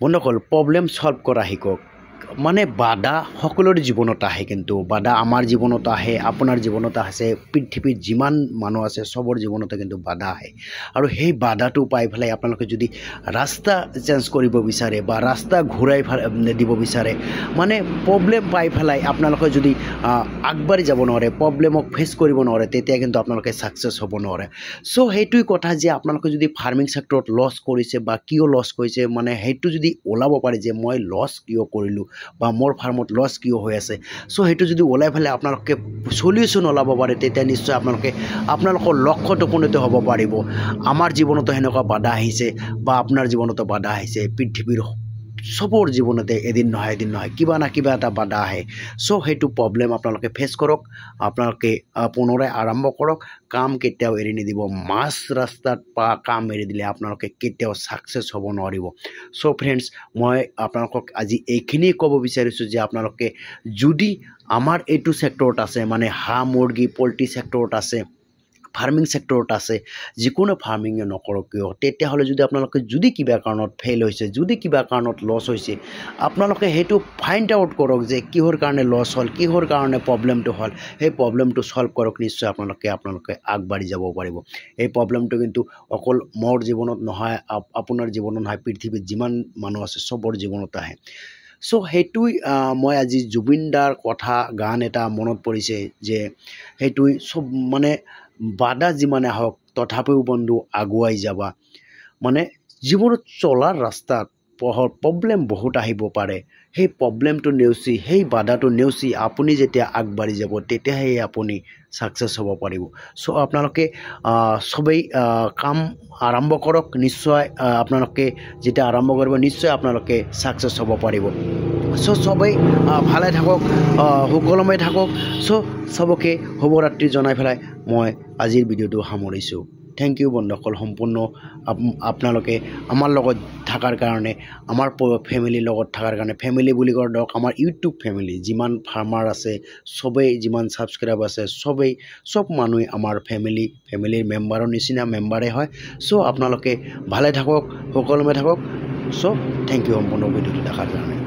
বন্ধুসকল problem solve কৰা শিকক মানে বাধা সকলোৰে জীৱনত আহে কিন্তু বাধা আমাৰ জীৱনত আহে আপোনাৰ জীৱনত আছে পৃথিৱীত যিমান মানুহ আছে সবৰ জীৱনতে কিন্তু বাধা আহে আৰু সেই বাধাটো পাই ফেলাই আপোনালোকে যদি ৰাস্তা চেঞ্জ কৰিব বিচাৰে বা ৰাস্তা ঘূৰাই দিব বিচাৰে মানে প্ৰব্লেম পাই ফেলাই আপোনালোকে যদি আগবাঢ়ি যাব নোৱাৰে প্ৰব্লেমক ফেচ কৰিব নোৱাৰে তেতিয়া কিন্তু আপোনালোকে সাকসেছ হ'ব নোৱাৰে সো সেইটোই কথা যে আপোনালোকে যদি ফাৰ্মিং সেক্টৰত লছ কৰিছে বা কিয় লছ কৰিছে মানে সেইটো যদি ওলাব পাৰে যে মই লছ কিয় কৰিলোঁ বা মোৰ ফাৰ্মত লছ কিয় হৈ আছে সো সেইটো যদি ওলাই ফেলে আপোনালোকে সলিউশন ওলাব পাৰে তেতিয়া নিশ্চয় আপোনালোকৰ লক্ষ্যত উপনীত হ'ব পাৰিব আমাৰ জীৱনতো হেনেকুৱা বাধা আহিছে বা আপোনাৰ জীৱনতো বাধা আহিছে পৃথিৱীৰ সবৰ জীৱনতে এদিন নহয় কিবা না কিবা এটা বাধা আহে সো সেইটো প্ৰব্লেম আপোনালোকে ফেচ কৰক আপোনালোকে পুনৰাই আৰম্ভ কৰক কাম কেতিয়াও এৰি নিদিব মাছ ৰাস্তাত কাম এৰি দিলে আপোনালোকে কেতিয়াও সাকসেছ হ'ব নোৱাৰিব সো ফ্ৰেণ্ডছ মই আপোনালোকক আজি এইখিনি ক'ব বিচাৰিছোঁ যে আপোনালোকে যদি আমাৰ এইটো সেক্টৰত আছে মানে হাঁহ মুৰ্গী পোল্ট্ৰি সেক্টৰত আছে ফাৰ্মিং সেক্টৰত আছে যিকোনো ফাৰ্মিং নকৰক কিয় তেতিয়াহ'লে যদি আপোনালোকে যদি কিবা কাৰণত ফেইল হৈছে যদি কিবা কাৰণত লছ হৈছে আপোনালোকে সেইটো ফাইণ্ড আউট কৰক যে কিহৰ কাৰণে লছ হ'ল কিহৰ কাৰণে প্ৰব্লেমটো হ'ল সেই প্ৰব্লেমটো সলভ কৰক নিশ্চয় আপোনালোকে আগবাঢ়ি যাব পাৰিব এই প্ৰব্লেমটো কিন্তু অকল মোৰ জীৱনত নহয় আপোনাৰ জীৱনত নহয় পৃথিৱীত যিমান মানুহ আছে সবৰ জীৱনত আহে সো সেইটোই মই আজি জুবিন দাৰ কথা গান এটা মনত পৰিছে যে সেইটোই সব মানে বাধা যিমানে হওক তথাপিও বন্ধু আগুৱাই যাবা মানে জীৱনত চলাৰ ৰাস্তাত প্ৰব্লেম বহুত আহিব পাৰে সেই প্ৰব্লেমটো নেওচি সেই বাধাটো নেওচি আপুনি যেতিয়া আগবাঢ়ি যাব তেতিয়াহে আপুনি সাকসেছ হ'ব পাৰিব সো আপোনালোকে সবেই কাম আৰম্ভ কৰক নিশ্চয় আপোনালোকে যেতিয়া আৰম্ভ কৰিব নিশ্চয় আপোনালোকে সাকসেছ হ'ব পাৰিব সো সবেই ভালে থাকক সুকলমে থাকক সো সবকে শুভৰাত্ৰি জনাই ফেলাই মই আজিৰ ভিডিঅ'টো সামৰিছোঁ থ্যাংক ইউ বন্ধুসকল সম্পূৰ্ণ আপোনালোকে আমাৰ লগত থাকাৰ কাৰণে আমাৰ ফ্যামিলিৰ লগত থাকাৰ কাৰণে ফ্যামিলি বুলি কৰ দক আমাৰ ইউটিউব ফ্যামিলি যিমান ফাৰ্মাৰ আছে সবেই যিমান সাবস্ক্ৰাইব আছে সব মানুহে আমাৰ ফ্যামিলিৰ মেম্বাৰৰ নিচিনা মেম্বাৰে হয় সো আপোনালোকে ভালে থাকক সকলোমে থাকক সো থ্যাংক ইউ সম্পূৰ্ণ ভিডিঅ'টো দেখাৰ কাৰণে